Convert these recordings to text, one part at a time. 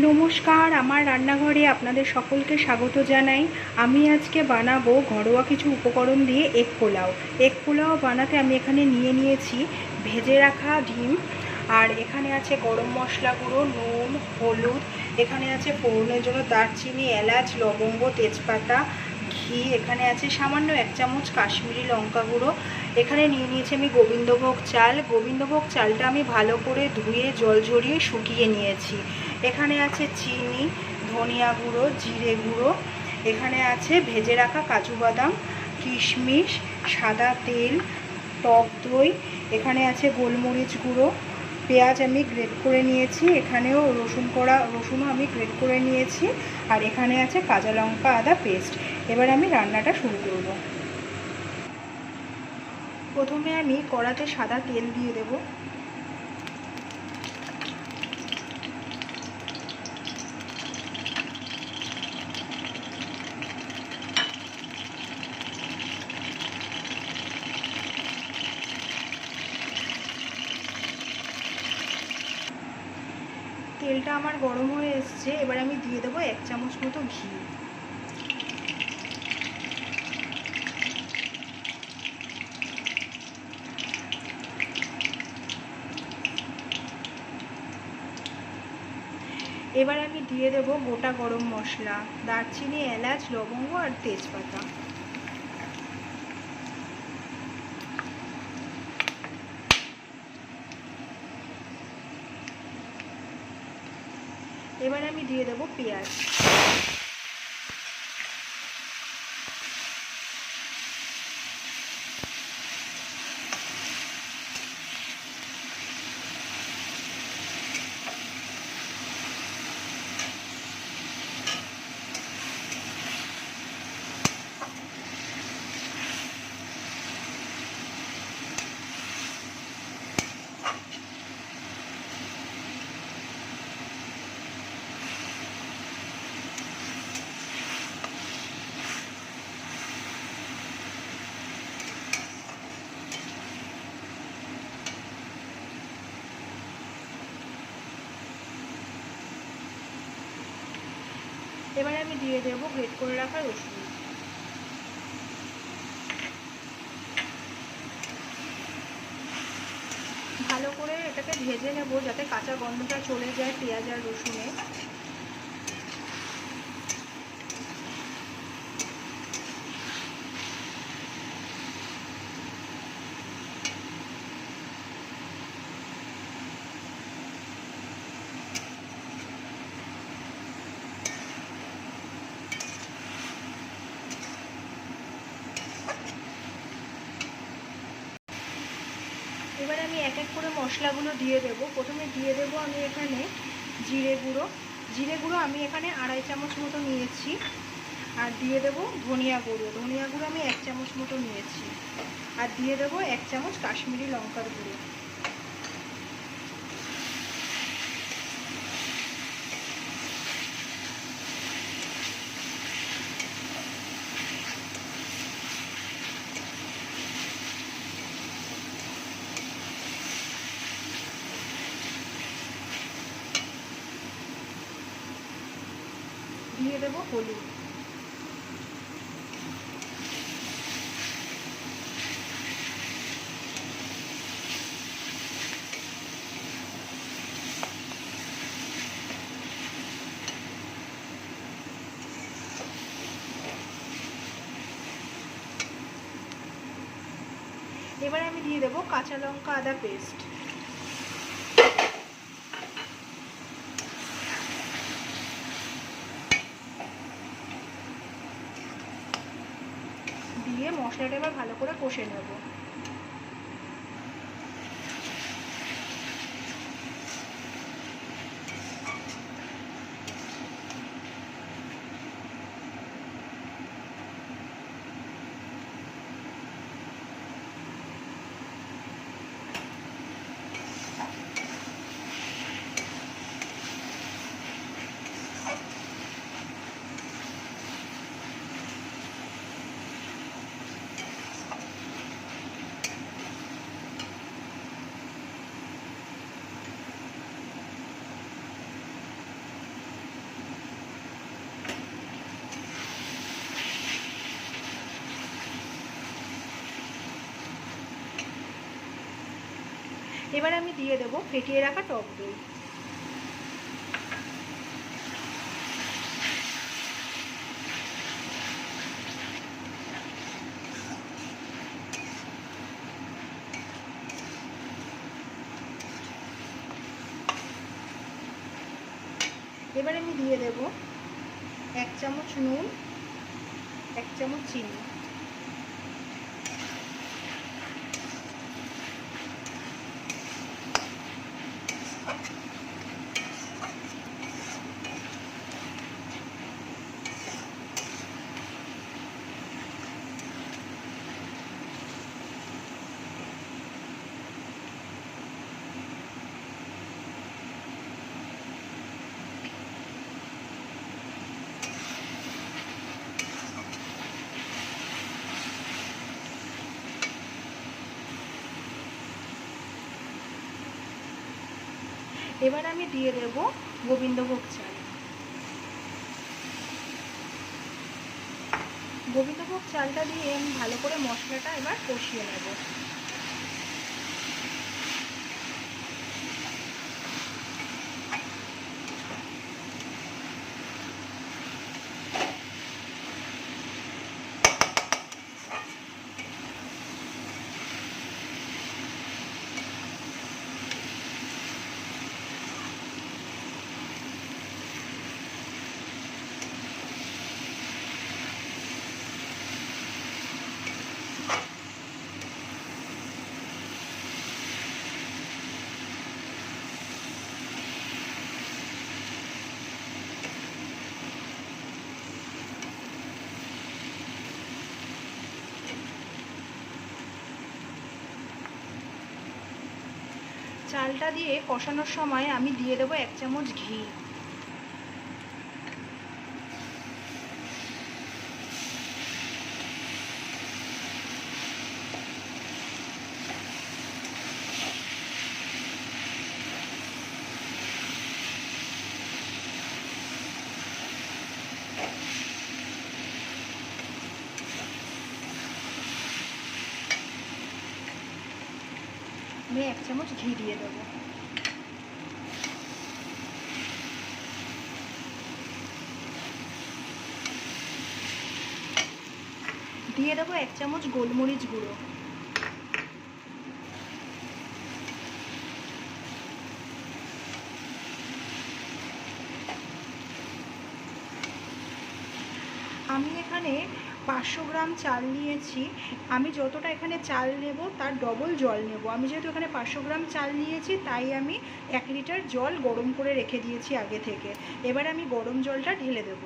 নমস্কার, আমার রান্নাঘরে আপনাদের সকলকে স্বাগত জানাই। আমি আজকে বানাবো ঘরোয়া কিছু উপকরণ দিয়ে এগ পোলাও। এগ পোলাও বানাতে আমি এখানে নিয়েছি ভেজে রাখা ডিম, আর এখানে আছে গরম মশলা গুঁড়ো, নুন, হলুদ, এখানে আছে ফোড়নের জন্য দারচিনি, এলাচ, লবঙ্গ, তেজপাতা, ঘি, এখানে আছে সামান্য 1 চামচ কাশ্মীরি লঙ্কা গুঁড়ো, এখানে নিয়েছি আমি গোবিন্দভোগ চাল। গোবিন্দভোগ চালটা আমি ভালো করে ধুয়ে জল ঝরিয়ে শুকিয়ে নিয়েছি। এখানে আছে চিনি, ধনিয়া গুঁড়ো, জিরে গুঁড়ো, এখানে আছে ভেজে রাখা কাজু বাদাম, কিশমিশ, সাদা তেল, টক দই, এখানে আছে গোলমরিচ গুঁড়ো, পেঁয়াজ আমি গ্রেট করে নিয়েছি, এখানেও রসুনও আমি গ্রেট করে নিয়েছি, আর এখানে আছে কাঁচা লঙ্কা আদা পেস্ট। এবার আমি রান্নাটা শুরু করব। প্রথমে আমি কড়াতে সাদা তেল দিয়ে দেব। তেলটা আমার গরম হয়ে এসছে, এবার আমি দিয়ে দেবো 1 চামচ মতো ঘি। এবার আমি দিয়ে দেবো গোটা গরম মশলা, দারচিনি, এলাচ, লবঙ্গ আর তেজপাতা। এবার আমি দিয়ে দেবো পেঁয়াজ। এবার আমি দিয়ে দেবো গ্রেট করে রাখা রসুন। ভালো করে এটাকে ভেজে নেব যাতে কাঁচা গন্ধটা চলে যায় পেঁয়াজ আর রসুনে। এবার আমি এক এক করে মশলাগুলো দিয়ে দেব। প্রথমে দিয়ে দেব আমি এখানে জিরে গুঁড়ো। জিরে গুঁড়ো আমি এখানে 2.5 চামচ মতো নিয়েছি। আর দিয়ে দেব ধনিয়া গুঁড়ো। ধনিয়া গুঁড়ো আমি 1 চামচ মতো নিয়েছি। আর দিয়ে দেব 1 চামচ কাশ্মীরি লঙ্কার গুঁড়ো। দিয়ে দেব হলুদ। এবার আমি দিয়ে দেব কাঁচা লঙ্কা আদা পেস্ট। দিয়ে মশলাটা এবার ভালো করে কষে নেব। এবার আমি দিয়ে দেবো ফেটিয়ে রাখা টক দই। এবার আমি দিয়ে দেব 1 চামচ নুন, 1 চামচ চিনি। এবার আমি দিয়ে দেব গোবিন্দভোগ চাল। গোবিন্দভোগ চালটা দিয়ে আমি ভালো করে মশলাটা এবার কষিয়ে নেব। চালটা দিয়ে কষানোর সময় আমি দিয়ে দেবো 1 চামচ ঘি। আমি 1 চামচ ঘি দিয়ে দেবো। দিয়ে দেবো 1 চামচ গোলমরিচ গুঁড়ো। আমি এখানে 500 গ্রাম চাল নিয়েছি। আমি যতটা এখানে চাল নেব তার ডবল জল নেব। আমি যেহেতু এখানে 500 গ্রাম চাল নিয়েছি তাই আমি 1 লিটার জল গরম করে রেখে দিয়েছি আগে থেকে। এবার আমি গরম জলটা ঢেলে দেব।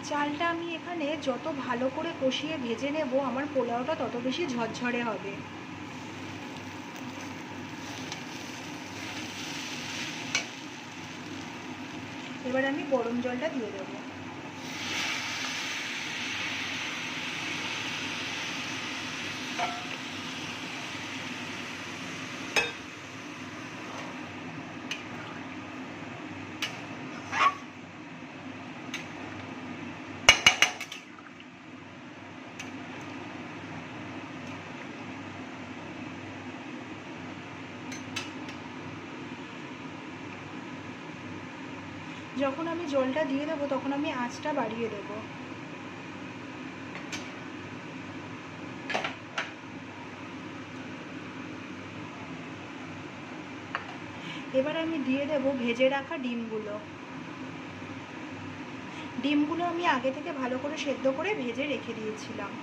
চালটা আমি এখানে যত ভালো করে কষিয়ে ভেজে নেব আমার পোলাওটা তত বেশি ঝরঝরে হবে। এবার আমি গরম জলটা দিয়ে দেবো। যখন আমি জলটা দিয়ে দেবো তখন আমি আঁচটা বাড়িয়ে দেবো। এবার আমি দিয়ে দেব ভেজে রাখা ডিমগুলো। ডিমগুলো আমি আগে থেকে ভালো করে সেদ্ধ করে ভেজে রেখে দিয়েছিলাম।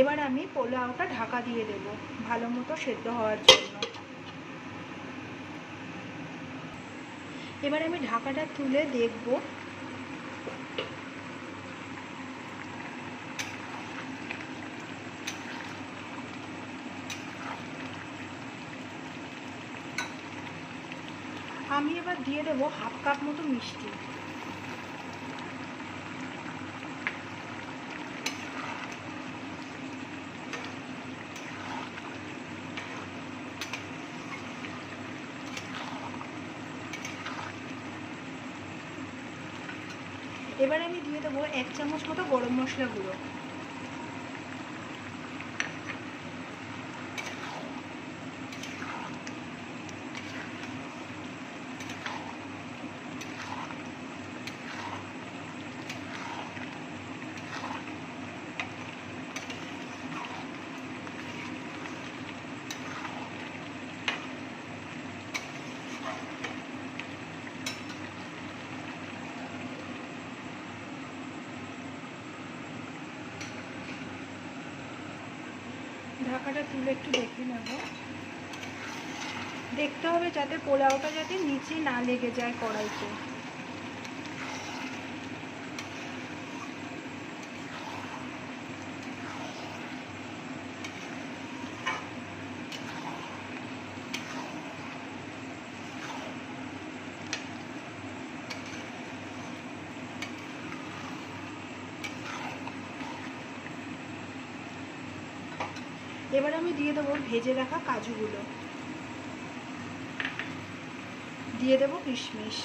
এবার আমি পোলাওটা ঢাকা দিয়ে দেব ভালো মতো সেদ্ধ হওয়ার জন্য। এবার আমি ঢাকাটা তুলে দেখব। আমি এবার দিয়ে দেব হাফ কাপ মতো মিষ্টি। এবার আমি দিয়ে দেবো 1 চামচ মতো গরম মশলা গুঁড়ো। ঢাকাটা তুলে একটু দেখে নেব। দেখতে হবে যাতে পোলাওটা যাতে নিচে না লেগে যায় কড়াইতে। এবার আমি দিয়ে দেবো ভেজে রাখা কাজুগুলো, দিয়ে দেবো কিশমিশ,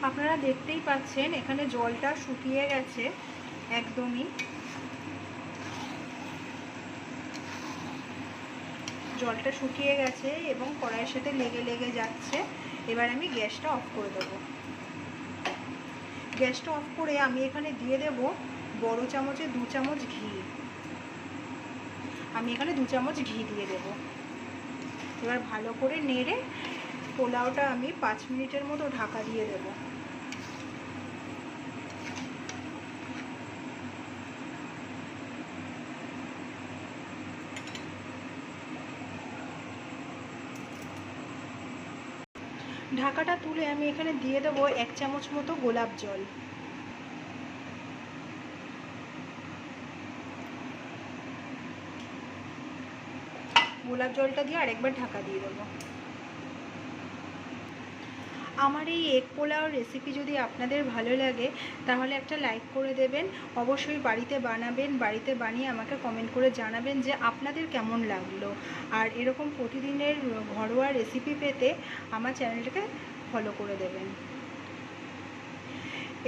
আপনারা দেখতেই পাচ্ছেন এখানে জলটা শুকিয়ে গেছে একদমই। জলটা শুকিয়ে গেছে এবং কড়াইয়ের সাথে লেগে লেগে যাচ্ছে। এবার আমি গ্যাসটা অফ করে দেবো। গ্যাসটা অফ করে আমি এখানে দিয়ে দেব বড় চামচে 2 চামচ ঘি। আমি এখানে 2 চামচ ঘি দিয়ে দেব। এবার ভালো করে নেড়ে পোলাওটা আমি 5 মিনিটের মতো ঢাকা দিয়ে দেব। ঢাকাটা তুলে আমি এখানে দিয়ে দেবো 1 চামচ মতো গোলাপ জল। গোলাপ জলটা দিয়ে আরেকবার ঢাকা দিয়ে দেবো। আমার এই এগ পোলাও রেসিপি যদি আপনাদের ভালো লাগে তাহলে একটা লাইক করে দেবেন। অবশ্যই বাড়িতে বানাবেন, বাড়িতে বানিয়ে আমাকে কমেন্ট করে জানাবেন যে আপনাদের কেমন লাগলো। আর এরকম প্রতিদিনের ঘরোয়া রেসিপি পেতে আমার চ্যানেলটাকে ফলো করে দেবেন।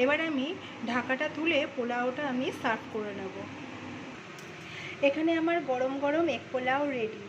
এবার আমি ঢাকাটা তুলে পোলাওটা আমি সার্ভ করে নেব। এখানে আমার গরম গরম এগ পোলাও রেডি।